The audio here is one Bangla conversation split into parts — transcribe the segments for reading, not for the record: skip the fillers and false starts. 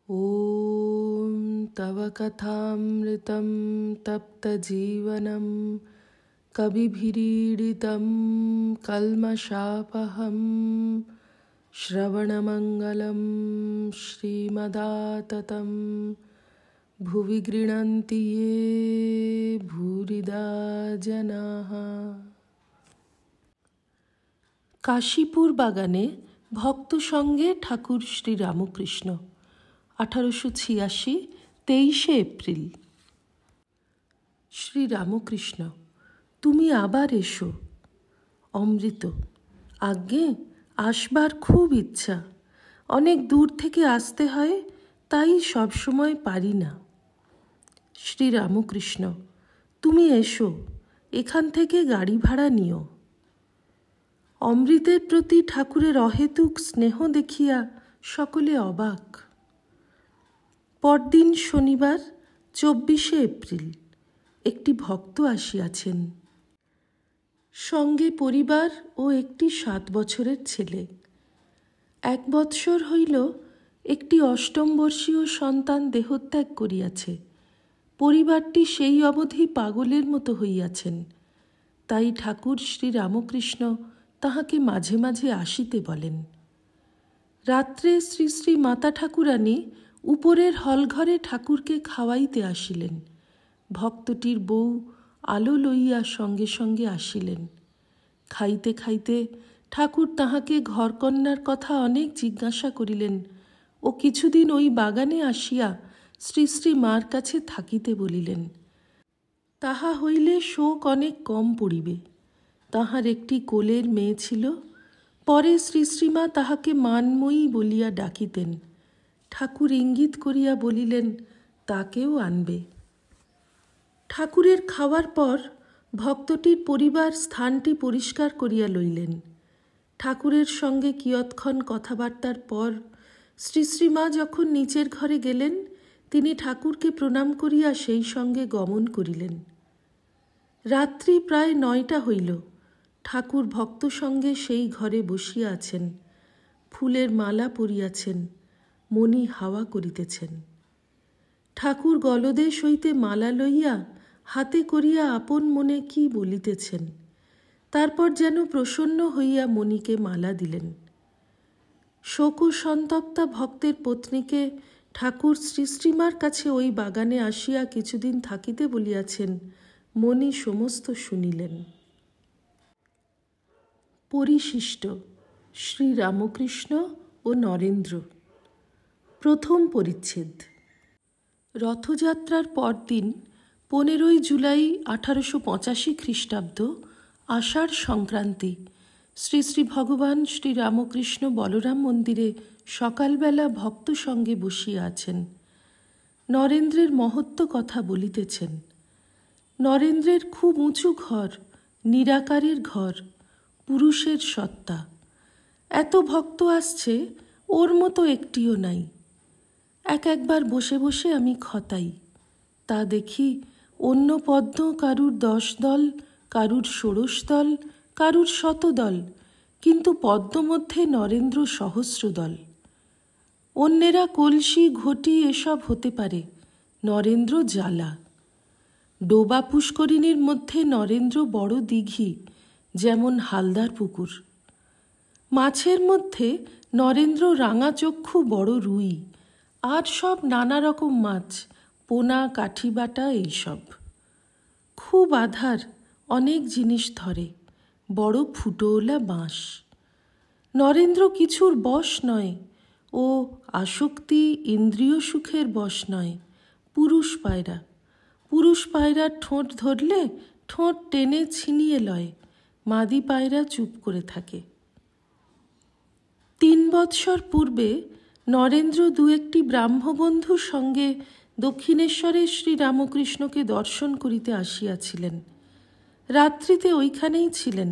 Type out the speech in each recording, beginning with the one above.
ॐ तव कथामृतं तप्तजीवनं कविभिरीडितं कल्मषापहं श्रवणमङ्गलं श्रीमदाततं भुवि गृह्णन्ति ये भूरिदा जनाः। কাশীপুর বাগানে ভক্ত সঙ্গে ঠাকুর শ্রী রামকৃষ্ণ 1886 23 এপ্রিল। শ্রী রামকৃষ্ণ, তুমি আবার এসো। অমৃত, আজ্ঞে, আসবার খুব ইচ্ছা। অনেক দূর থেকে আসতে হয়, তাই সবসময় পারি না। শ্রী রামকৃষ্ণ, তুমি এসো, এখান থেকে গাড়ি ভাড়া নিও। অমৃতের প্রতি ঠাকুরের অহেতুক স্নেহ দেখিয়া সকলে অবাক। পরদিন শনিবার 24 এপ্রিল একটি ভক্ত আসিয়াছেন, সঙ্গে পরিবার ও একটি 7 বছরের ছেলে। 1 বৎসর হইল একটি 8ম বর্ষীয় সন্তান দেহত্যাগ করিয়াছে। পরিবারটি সেই অবধি পাগলের মতো হইয়াছেন। তাই ঠাকুর শ্রী রামকৃষ্ণ তাহাকে মাঝে মাঝে আসিতে বলেন। রাত্রে শ্রী শ্রী মাতা ঠাকুরানী উপরের হলঘরে ঠাকুরকে খাওয়াইতে আসিলেন। ভক্তটির বউ আলো লইয়া সঙ্গে সঙ্গে আসিলেন। খাইতে খাইতে ঠাকুর তাহাকে ঘরকন্যার কথা অনেক জিজ্ঞাসা করিলেন ও কিছুদিন ওই বাগানে আসিয়া শ্রী শ্রী মার কাছে থাকিতে বলিলেন। তাহা হইলে শোক অনেক কম পড়িবে। তাহার একটি কোলের মেয়ে ছিল। পরে শ্রী শ্রীমা তাহাকে মানময়ী বলিয়া ডাকিতেন। ঠাকুর ইঙ্গিত করিয়া বলিলেন, তাকেও আনবে। ঠাকুরের খাওয়ার পর ভক্তটির পরিবার স্থানটি পরিষ্কার করিয়া লইলেন। ঠাকুরের সঙ্গে কিয়ৎক্ষণ কথাবার্তার পর শ্রী শ্রীমা যখন নিচের ঘরে গেলেন, তিনি ঠাকুরকে প্রণাম করিয়া সেই সঙ্গে গমন করিলেন। রাত্রি প্রায় 9টা হইল। ঠাকুর ভক্ত সঙ্গে সেই ঘরে বসিয়া আছেন। ফুলের মালা পরিয়াছেন, মণি হাওয়া করিতেছেন। ঠাকুর গলদেশ হইতে মালা লইয়া হাতে করিয়া আপন মনে কি বলিতেছেন। তারপর যেন প্রসন্ন হইয়া মণিকে মালা দিলেন। শোক সন্তপ্তা ভক্তের পত্নীকে ঠাকুর শ্রী শ্রীমার কাছে ওই বাগানে আসিয়া কিছুদিন থাকিতে বলিয়াছেন। মণি সমস্ত শুনিলেন। পরিশিষ্ট শ্রী রামকৃষ্ণ ও নরেন্দ্র। প্রথম পরিচ্ছেদ। রথযাত্রার পরদিন 15 জুলাই 1885 খ্রিস্টাব্দ, আষাঢ় সংক্রান্তি, শ্রী শ্রী ভগবান শ্রী রামকৃষ্ণ বলরাম মন্দিরে সকালবেলা ভক্ত সঙ্গে বসিয়া আছেন। নরেন্দ্রের মহত্ব কথা বলিতেছেন। নরেন্দ্রের খুব উঁচু ঘর, নিরাকারের ঘর, পুরুষের সত্তা। এত ভক্ত আসছে, ওর মতো একটিও নাই। একবার বসে বসে আমি খতাই। তা দেখি অন্য পদ্ম কারুর 10 দল, কারুর 16 দল, কারুর 100 দল, কিন্তু পদ্ম মধ্যে নরেন্দ্র সহস্র দল। অন্যেরা কলসি ঘটি এসব হতে পারে, নরেন্দ্র জ্বালা। ডোবা পুষ্করিণীর মধ্যে নরেন্দ্র বড় দিঘি, যেমন হালদার পুকুর। মাছের মধ্যে নরেন্দ্র রাঙাচক্ষু বড় রুই, আর সব নানা রকম মাছ, পোনা, কাঠিবাটা, এইসব। খুব আধার, অনেক জিনিস ধরে, বড় ফুটোওলা বাঁশ। নরেন্দ্র কিছুর বশ নয়, ও আসক্তি ইন্দ্রিয় সুখের বশ নয়। পুরুষ পায়রা। পুরুষ পায়রার ঠোঁট ধরলে ঠোঁট টেনে ছিনিয়ে লয়, মাদি পায়রা চুপ করে থাকে। 3 বৎসর পূর্বে নরেন্দ্র 2-1টি ব্রাহ্মবন্ধুর সঙ্গে দক্ষিণেশ্বরে শ্রী রামকৃষ্ণকে দর্শন করিতে আসিয়াছিলেন। রাত্রিতে ওইখানেই ছিলেন।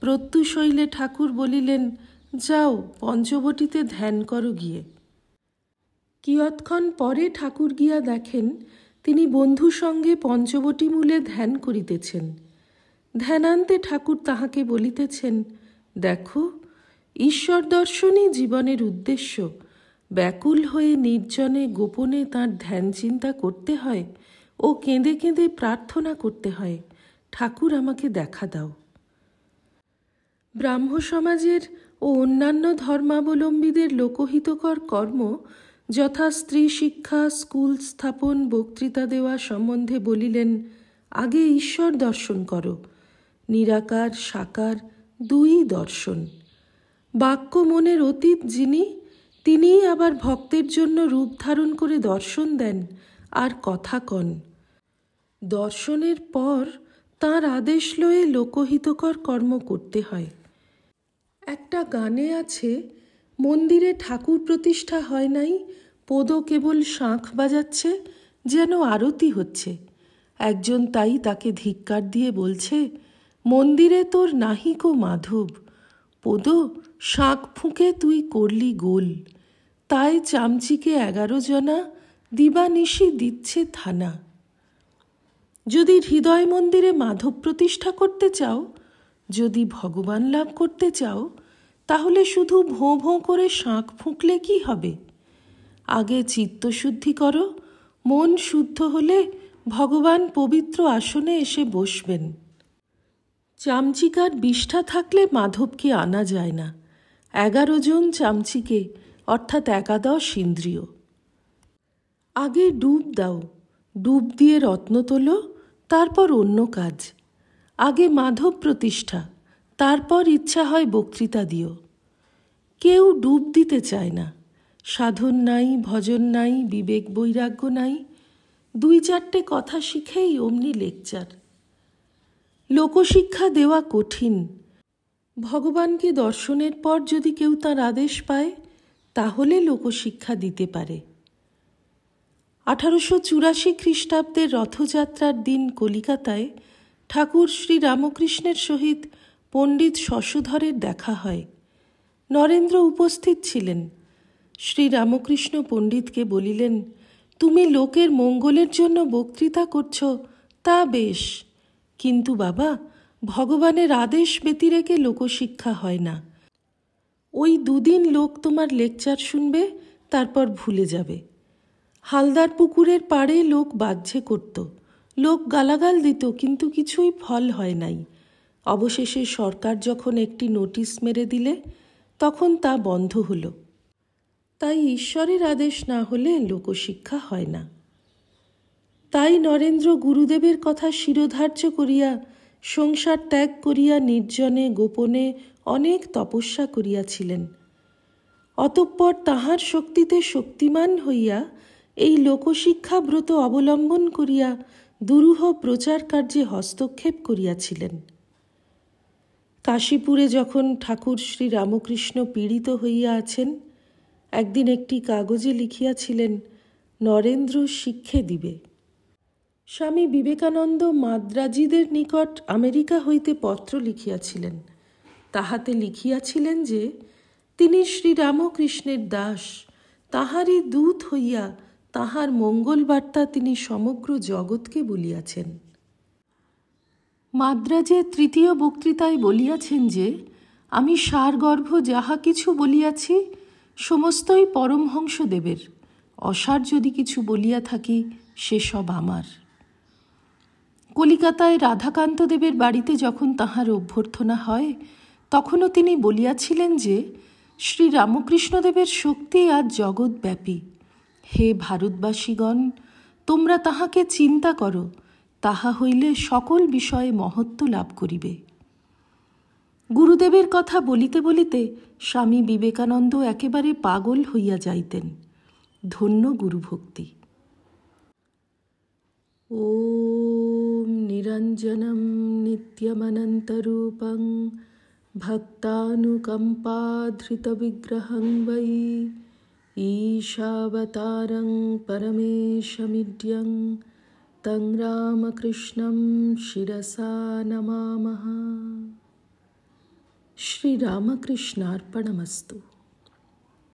প্রত্যুষ হইলে ঠাকুর বলিলেন, যাও পঞ্চবটিতে ধ্যান করো গিয়ে। কিয়ৎক্ষণ পরে ঠাকুর গিয়া দেখেন তিনি বন্ধু সঙ্গে পঞ্চবটি মূলে ধ্যান করিতেছেন। ধ্যানান্তে ঠাকুর তাহাকে বলিতেছেন, দেখো, ঈশ্বর দর্শনই জীবনের উদ্দেশ্য, ব্যাকুল হয়ে নির্জনে গোপনে তাঁর ধ্যান চিন্তা করতে হয় ও কেঁদে কেঁদে প্রার্থনা করতে হয়, ঠাকুর আমাকে দেখা দাও। ব্রাহ্ম সমাজের ও অন্যান্য ধর্মাবলম্বীদের লোকহিতকর কর্ম যথা স্ত্রী শিক্ষা, স্কুল স্থাপন, বক্তৃতা দেওয়া সম্বন্ধে বলিলেন, আগে ঈশ্বর দর্শন করো। নিরাকার সাকার দুই দর্শন। বাক্য মনের অতীত যিনি, তিনিই আবার ভক্তের জন্য রূপ ধারণ করে দর্শন দেন আর কথা কন। দর্শনের পর তাঁর আদেশ লয়ে লোকহিতকর কর্ম করতে হয়। একটা গানে আছে, মন্দিরে ঠাকুর প্রতিষ্ঠা হয় নাই, পদ কেবল শাঁখ বাজাচ্ছে, যেন আরতি হচ্ছে। একজন তাই তাকে ধিক্কার দিয়ে বলছে, মন্দিরে তোর নাহিকো মাধব, পদ শাঁখ ফুঁকে তুই করলি গোল। তাই চামচিকে 11 জনা দিবানিশি দিচ্ছে থানা। যদি হৃদয় মন্দিরে মাধব প্রতিষ্ঠা করতে চাও, যদি ভগবান লাভ করতে চাও, তাহলে শুধু ভোঁ ভোঁ করে শাঁখ ফুঁকলে কি হবে? আগে চিত্তশুদ্ধি করো। মন শুদ্ধ হলে ভগবান পবিত্র আসনে এসে বসবেন। চামচিকার বিষ্ঠা থাকলে মাধবকে আনা যায় না। 11 জন চামচিকে, অর্থাৎ 11 ইন্দ্রিয়। আগে ডুব দাও, ডুব দিয়ে রত্ন তোলো, তারপর অন্য কাজ। আগে মাধব প্রতিষ্ঠা, তারপর ইচ্ছা হয় বক্তৃতা দিও। কেউ ডুব দিতে চায় না। সাধন নাই, ভজন নাই, বিবেক বৈরাগ্য নাই। 2-4টে কথা শিখেই অমনি লেকচার। লোকশিক্ষা দেওয়া কঠিন। ভগবানকে দর্শনের পর যদি কেউ তাঁর আদেশ পায়, তাহলে লোকশিক্ষা দিতে পারে। 1884 খ্রিস্টাব্দের রথযাত্রার দিন কলিকাতায় ঠাকুর শ্রী রামকৃষ্ণের সহিত পণ্ডিত শশধরের দেখা হয়। নরেন্দ্র উপস্থিত ছিলেন। শ্রী রামকৃষ্ণ পণ্ডিতকে বলিলেন, তুমি লোকের মঙ্গলের জন্য বক্তৃতা করছ, তা বেশ, কিন্তু বাবা, ভগবানের আদেশ ব্যতিরেকে লোকশিক্ষা হয় না। ওই 2 দিন লোক তোমার লেকচার শুনবে, তারপর ভুলে যাবে। হালদার পুকুরের পাড়ে লোক বাহ্যে করত, লোক গালাগাল দিত, কিন্তু কিছুই ফল হয় নাই। অবশেষে সরকার যখন একটি নোটিশ মেরে দিলে, তখন তা বন্ধ হলো। তাই ঈশ্বরের আদেশ না হলে লোকশিক্ষা হয় না। তাই নরেন্দ্র গুরুদেবের কথা শিরোধার্য করিয়া সংসার ত্যাগ করিয়া নির্জনে গোপনে অনেক তপস্যা করিয়াছিলেন। অতঃপর তাহার শক্তিতে শক্তিমান হইয়া এই লোকশিক্ষা ব্রত অবলম্বন করিয়া দুরূহ প্রচার কার্যে হস্তক্ষেপ করিয়াছিলেন। কাশীপুরে যখন ঠাকুর শ্রী রামকৃষ্ণ পীড়িত হইয়া আছেন, একদিন একটি কাগজে লিখিয়াছিলেন, নরেন্দ্র শিক্ষে দিবে। স্বামী বিবেকানন্দ মাদ্রাজিদের নিকট আমেরিকা হইতে পত্র লিখিয়াছিলেন। তাহাতে লিখিয়াছিলেন যে তিনি শ্রীরামকৃষ্ণের দাস, তাহারই দূত হইয়া তাহার মঙ্গল বার্তা তিনি সমগ্র জগৎকে বলিয়াছেন। মাদ্রাজে 3য় বক্তৃতায় বলিয়াছেন যে আমি সারগর্ভ যাহা কিছু বলিয়াছি সমস্তই পরমহংসদেবের, অসার যদি কিছু বলিয়া থাকি সেসব আমার। কলিকাতায় রাধাকান্ত দেবের বাড়িতে যখন তাহার অভ্যর্থনা হয়, তখনও তিনি বলিয়াছিলেন যে শ্রী রামকৃষ্ণদেবের শক্তি আজ জগৎব্যাপী। হে ভারতবাসীগণ, তোমরা তাহাকে চিন্তা করো, তাহা হইলে সকল বিষয়ে মহত্ব লাভ করিবে। গুরুদেবের কথা বলিতে বলিতে স্বামী বিবেকানন্দ একেবারে পাগল হইয়া যাইতেন। ধন্য গুরুভক্তি। ওম নিরঞ্জনম নিত্যমনন্তরূপং ভক্তানুকম্পাধৃতবিগ্রহং বৈ ঈশাবতারং পরমেশমিড্যং তং রামকৃষ্ণং শিরসা নমামঃ। শ্রীরামকৃষ্ণার্পণমস্তু।